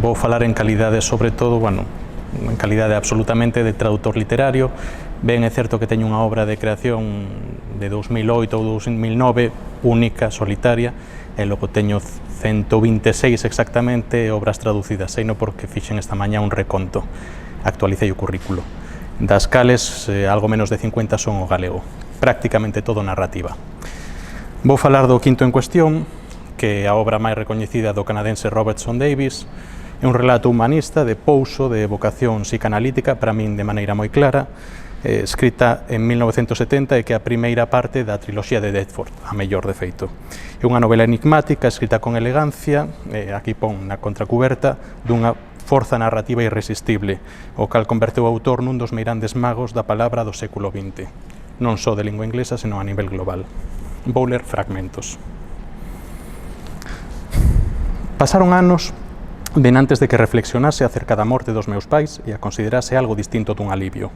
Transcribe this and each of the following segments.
Vou falar en calidade, sobre todo, en calidade absolutamente de traductor literario. Ben é certo que teño unha obra de creación de 2008 ou 2009, única, solitaria, e logo teño 126 exactamente obras traducidas, seino porque fixen esta mañá un reconto, actualicei o currículo, das cales algo menos de 50 son o galego, prácticamente todo narrativa. Vou falar do quinto en cuestión, que é a obra máis recoñecida do canadense Robertson Davies. É un relato humanista de pouso, de vocación psicanalítica, para min de maneira moi clara, escrita en 1970 e que é a primeira parte da triloxía de Deptford, a mellor de feito. É unha novela enigmática, escrita con elegancia, aquí pon na contracuberta, dunha forza narrativa irresistible, o cal converteu o autor nun dos meirandes magos da palabra do século XX, non só de lingua inglesa, senón a nivel global. Vou ler fragmentos. Pasaron anos ben antes de que reflexionase acerca da morte dos meus pais e a considerase algo distinto dun alivio.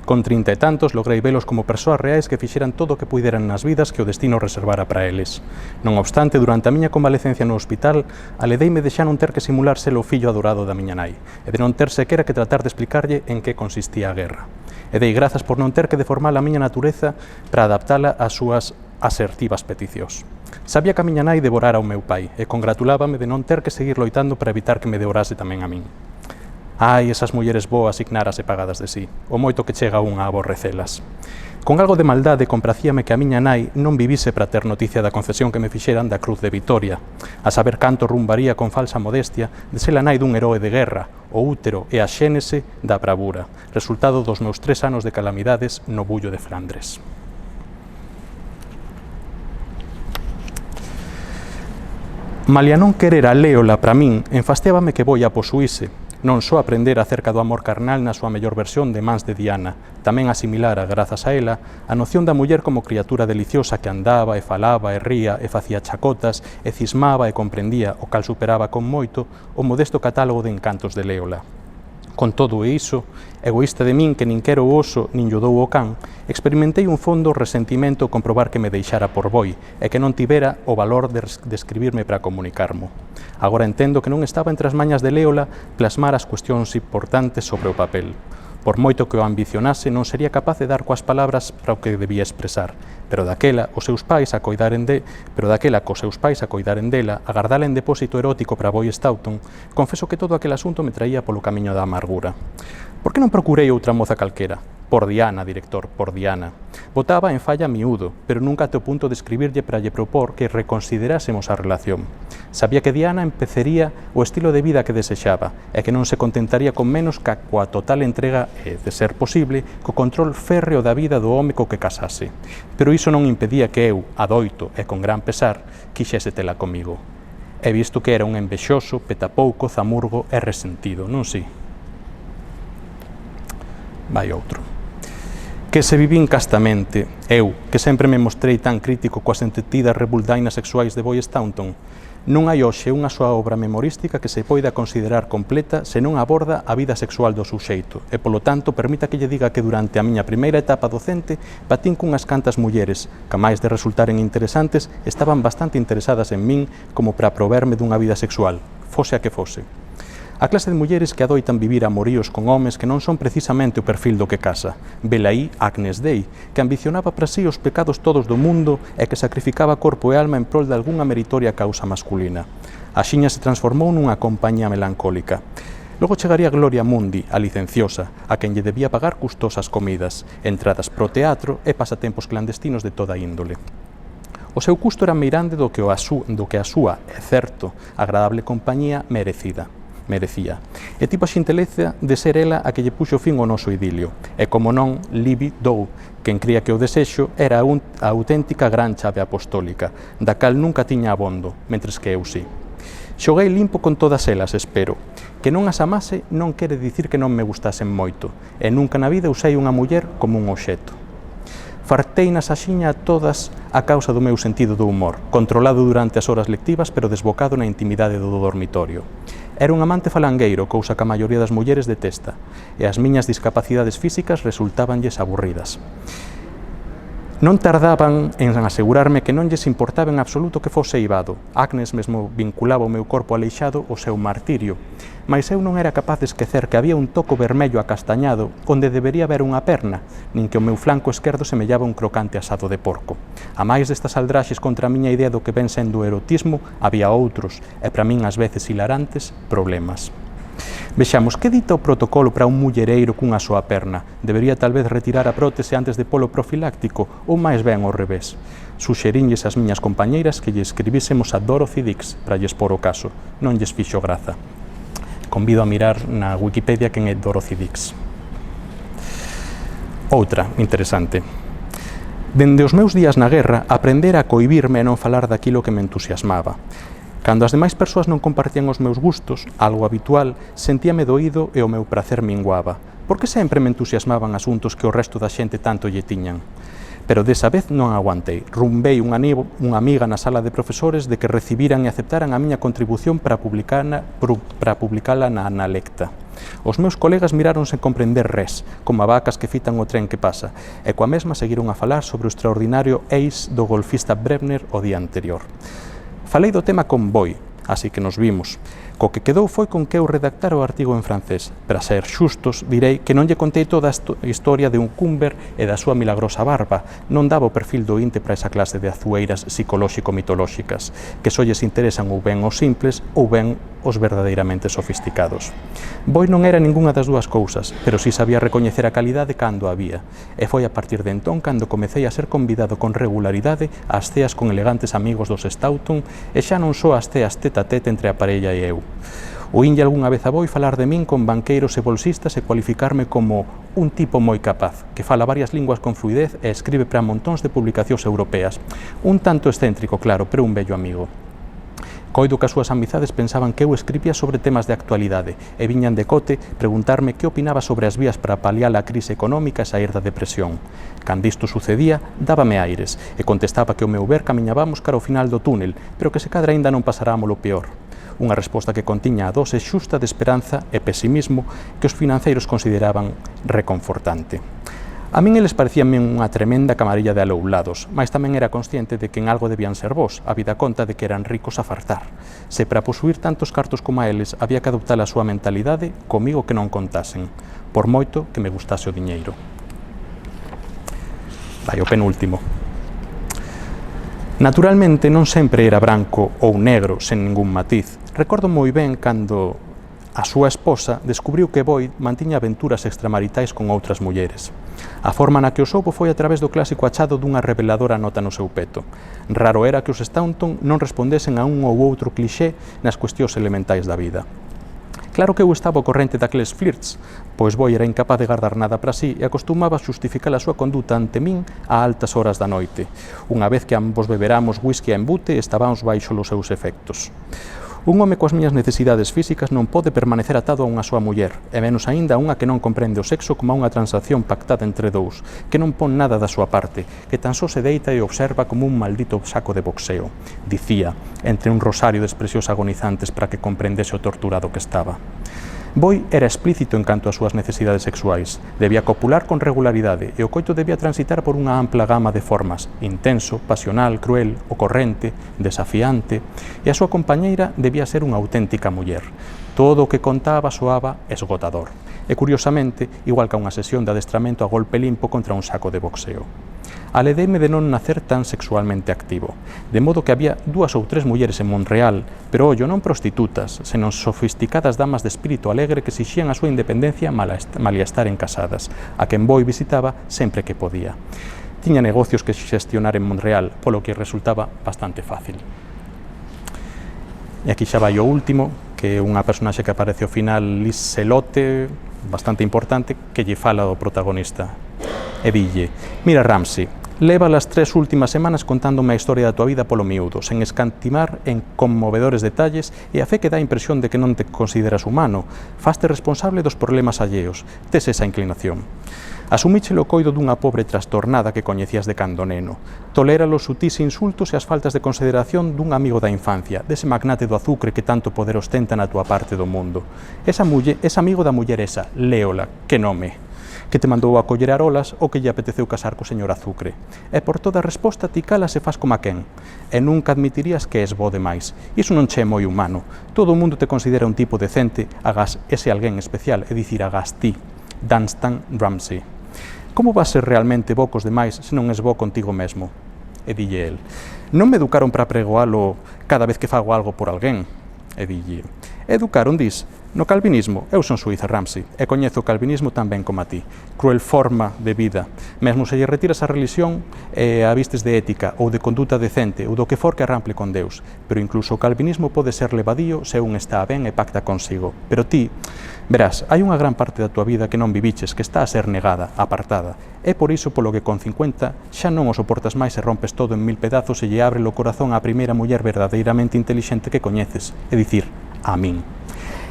Con 30 e tantos logrei velos como persoas reais que fixeran todo o que puideran nas vidas que o destino reservara para eles. Non obstante, durante a miña convalecencia no hospital, aledeime de xa non ter que simular ser o fillo adorado da miña nai, e de non ter sequera que tratar de explicarlle en que consistía a guerra. E dei grazas por non ter que deformar a miña natureza para adaptala ás súas asertivas peticións. Sabía que a miña nai devorara o meu pai e congratulábame de non ter que seguir loitando para evitar que me devorase tamén a min. Ai, esas mulleres boas ignaras e pagadas de sí, o moito que chega un a aborrecelas. Con algo de maldade compracíame que a miña nai non vivise para ter noticia da concesión que me fixeran da Cruz de Vitoria, a saber canto rumbaría con falsa modestia de ser a nai dun heroe de guerra, o útero e a xénese da bravura, resultado dos meus 3 anos de calamidades no bullo de Flandres. Malia non querer a Léola para min, enfastiábame que Boi a posuíse, non só aprender acerca do amor carnal na súa mellor versión de mans de Diana, tamén asimilara, grazas a ela, a noción da muller como criatura deliciosa que andaba e falaba e ría e facía chacotas e cismaba e comprendía, o cal superaba con moito o modesto catálogo de encantos de Léola. Con todo iso, egoísta de min que nin quero o oso nin lle dou o can, experimentei un fondo resentimento comprobar que me deixara por Boi e que non tivera o valor de escribirme para comunicarmo. Agora entendo que non estaba entre as mañas de Léola plasmar as cuestións importantes sobre o papel. Por moito que o ambicionase, non sería capaz de dar coas palabras para o que debía expresar, pero daquela cos seus pais a coidaren dela, agardala en depósito erótico para Boi Stoughton, confeso que todo aquel asunto me traía polo camiño da amargura. Por que non procurei outra moza calquera? Por Diana, director, por Diana. Botaba en falla miúdo, pero nunca até o punto de escribirlle para lle propor que reconsiderásemos a relación. Sabía que Diana empezaría o estilo de vida que desexaba e que non se contentaría con menos que coa total entrega e, de ser posible, co control férreo da vida do home co que casase. Pero iso non impedía que eu, adoito e con gran pesar, quixese tela comigo. He visto que era un envexoso, petapouco, zamurgo e resentido, non si? Vai outro. Que se vivín castamente, eu, que sempre me mostrei tan crítico coas entetidas rebuldainas sexuais de Boi Stoughton, non hai hoxe unha soa obra memorística que se poida considerar completa se non aborda a vida sexual do suxeito e, polo tanto, permita que lle diga que durante a miña primeira etapa docente batín cunhas cantas mulleres que, a máis de resultaren interesantes, estaban bastante interesadas en min como para proverme dunha vida sexual, fose a que fose. A clase de mulleres que adoitan vivir amoríos con homes que non son precisamente o perfil do que casa. Velaí Agnes Dei, que ambicionaba para sí os pecados todos do mundo e que sacrificaba corpo e alma en prol de algunha meritoria causa masculina. Axiña se transformou nunha compañía melancólica. Logo chegaría Gloria Mundi, a licenciosa, a quen lle debía pagar custosas comidas, entradas pro teatro e pasatempos clandestinos de toda índole. O seu custo era meirande do que a súa, é certo, agradable compañía merecía. E tipo a xinteleza de ser ela a que lle puxo fin ao noso idilio. E como non, Libby Dow, quen cría que o desexo era a auténtica gran chave apostólica, da cal nunca tiña abondo, mentres que eu sí. Xoguei limpo con todas elas, espero. Que non as amase non quere dicir que non me gustasen moito, e nunca na vida usei unha muller como un obxeto. Farteinas axiña a todas a causa do meu sentido do humor, controlado durante as horas lectivas, pero desbocado na intimidade do dormitorio. Era un amante falangueiro, cousa que a maioría das mulleres detesta, e as miñas discapacidades físicas resultábanlles aburridas. Non tardaban en asegurarme que non lles importaba en absoluto que fose eivado. Agnes mesmo vinculaba o meu corpo aleixado ao seu martirio. mais eu non era capaz de esquecer que había un toco vermello acastañado onde debería haber unha perna, nin que o meu flanco esquerdo semellaba un crocante asado de porco. A máis destas aldraxes contra a miña idea do que ven sendo o erotismo, había outros, e para min ás veces hilarantes, problemas. Vexamos, que dita o protocolo para un mullereiro cunha soa perna? Debería tal vez retirar a prótese antes de polo profiláctico ou máis ben ao revés? Suxerinlles ás miñas compañeiras que lle escribísemos a Dorothy Dix para lles por o caso. Non lles fixo graza. Convido a mirar na Wikipedia quen é Dorothy Dix. Outra, interesante. Dende os meus días na guerra, aprendera a cohibirme e non falar daquilo que me entusiasmaba. Cando as demais persoas non compartían os meus gustos, algo habitual, sentíame doído e o meu prazer minguaba, porque sempre me entusiasmaban asuntos que o resto da xente tanto lle tiñan. Pero desa vez non aguantei. Rumbei unha amiga na sala de profesores de que recibiran e aceptaran a miña contribución para publicala na Analecta. Os meus colegas miraron sen comprender res, como a vacas que fitan o tren que pasa, e coa mesma seguiron a falar sobre o extraordinario ace do golfista Bremner o día anterior. Falei do tema con Boi, así que nos vimos. Co que quedou foi con que eu redactara o artigo en francés. Para ser xustos, direi que non lle contei toda a historia de un Cumber e da súa milagrosa barba. Non daba o perfil do inte para esa clase de azueiras psicolóxico-mitolóxicas, que só lles interesan ou ben os simples ou ben os verdadeiramente sofisticados. Boi non era ningunha das dúas cousas, pero si sabía recoñecer a calidade cando a había, e foi a partir de entón cando comecei a ser convidado con regularidade ás ceas con elegantes amigos dos Staunton e xa non só as ceas tete a tete entre a parella e eu. Oínlle algunha vez a Boi falar de min con banqueiros e bolsistas e cualificarme como un tipo moi capaz, que fala varias linguas con fluidez e escribe para montóns de publicacións europeas. Un tanto excéntrico, claro, pero un bello amigo. Coido que as súas amizades pensaban que eu escribía sobre temas de actualidade e viñan de cote preguntarme que opinaba sobre as vías para paliar a crise económica e sair da depresión. Cando isto sucedía, dábame aires e contestaba que o meu ver camiñábamos cara ao final do túnel, pero que se cadra aínda non pasaramos o peor. Unha resposta que contiña a dose xusta de esperanza e pesimismo que os financeiros consideraban reconfortante. A min eles parecíanme unha tremenda camarilla de aloulados, mas tamén era consciente de que en algo debían ser vós, habida conta de que eran ricos a fartar. Se para posuir tantos cartos como a eles había que adoptar a súa mentalidade, comigo que non contasen, por moito que me gustase o diñeiro. Vai o penúltimo. Naturalmente non sempre era branco ou negro, sen ningún matiz. Recordo moi ben cando a súa esposa descubriu que Boi mantiña aventuras extramaritais con outras mulleres. A forma na que o soubo foi a través do clásico achado dunha reveladora nota no seu peto. Raro era que os Staunton non respondesen a un ou outro clixé nas cuestións elementais da vida. Claro que eu estaba ao corrente daqueles flirts, pois Boi era incapaz de guardar nada para sí e acostumaba a xustificar a súa conduta ante min a altas horas da noite. Unha vez que ambos beberamos whisky a embute, estábamos baixo os seus efectos. Un home coas miñas necesidades físicas non pode permanecer atado a unha súa muller, e menos aínda a unha que non comprende o sexo como unha transacción pactada entre dous, que non pon nada da súa parte, que tan só se deita e observa como un maldito saco de boxeo, dicía, entre un rosario de expresións agonizantes para que comprendese o torturado que estaba. Boi era explícito en canto ás súas necesidades sexuais. Debía copular con regularidade e o coito debía transitar por unha ampla gama de formas, intenso, pasional, cruel, ocorrente, desafiante, e a súa compañeira debía ser unha auténtica muller. Todo o que contaba soaba esgotador. E, curiosamente, igual que a unha sesión de adestramento a golpe limpo contra un saco de boxeo. Aledeime de non nacer tan sexualmente activo, de modo que había 2 ou 3 mulleres en Montreal, pero ollo, non prostitutas, senón sofisticadas damas de espírito alegre que exixían a súa independencia malia estaren casadas, a quen Boi visitaba sempre que podía. Tiña negocios que xestionar en Montreal, polo que resultaba bastante fácil. E aquí xa vai o último, que é unha personaxe que aparece ao final, Liz Celote, bastante importante, que lle fala ao protagonista. E dille: mira, Ramsey, leva as 3 últimas semanas contándome a historia da tua vida polo miúdo, sen escantimar en conmovedores detalles, e a fe que dá a impresión de que non te consideras humano. Faste responsable dos problemas alleos. Tes esa inclinación. Asumíchelo o coido dunha pobre trastornada que coñecías de cando neno. Tolera os sutís insultos e as faltas de consideración dun amigo da infancia, dese magnate do azucre que tanto poder ostenta na túa parte do mundo. Esa amigo da muller esa, Léola, que nome. que te mandou a coller arolas ou que lle apeteceu casar co señor Azucre. E por toda resposta ti calas e faz como a quen, e nunca admitirías que és bo demais. Iso non che é moi humano. Todo o mundo te considera un tipo decente, agás ese alguén especial, é dicir, agás ti, Dunstan Ramsay. Como vas ser realmente bo cos demais se non és bo contigo mesmo? E dille el, non me educaron para pregoalo cada vez que fago algo por alguén. E dille, educaron, dis, no calvinismo. Eu son suíza, Ramsay, e coñezo o calvinismo tan ben como a ti. Cruel forma de vida. Mesmo se lle retiras a religión e a vistes de ética ou de conduta decente ou do que for que arrample con Deus. Pero incluso o calvinismo pode ser levadío se un está ben e pacta consigo. Pero ti, verás, hai unha gran parte da tua vida que non viviches, que está a ser negada, apartada. É por iso polo que con 50 xa non o soportas máis e rompes todo en 1000 pedazos e lle abre o corazón á primeira muller verdadeiramente intelixente que coñeces, é dicir, a min.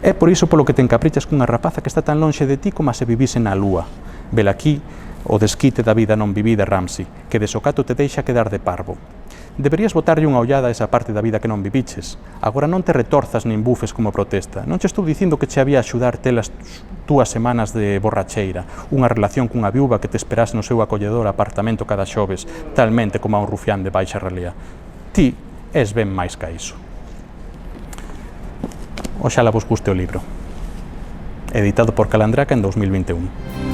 É por iso polo que te encaprichas cunha rapaza que está tan lonxe de ti como se vivise na lúa. Vela aquí o desquite da vida non vivida, Ramsay, que de socato te deixa quedar de parvo. Deberías botarlle unha ollada a esa parte da vida que non viviches. Agora non te retorzas nin bufes como protesta. Non che estou dicindo que che había axudar ter as túas semanas de borracheira, unha relación cunha viúva que te esperase no seu acolledor apartamento cada xoves, talmente como a un rufián de baixa ralea. Ti és ben máis ca iso. Oxala vos guste o libro. Editado por Calandraca en 2021.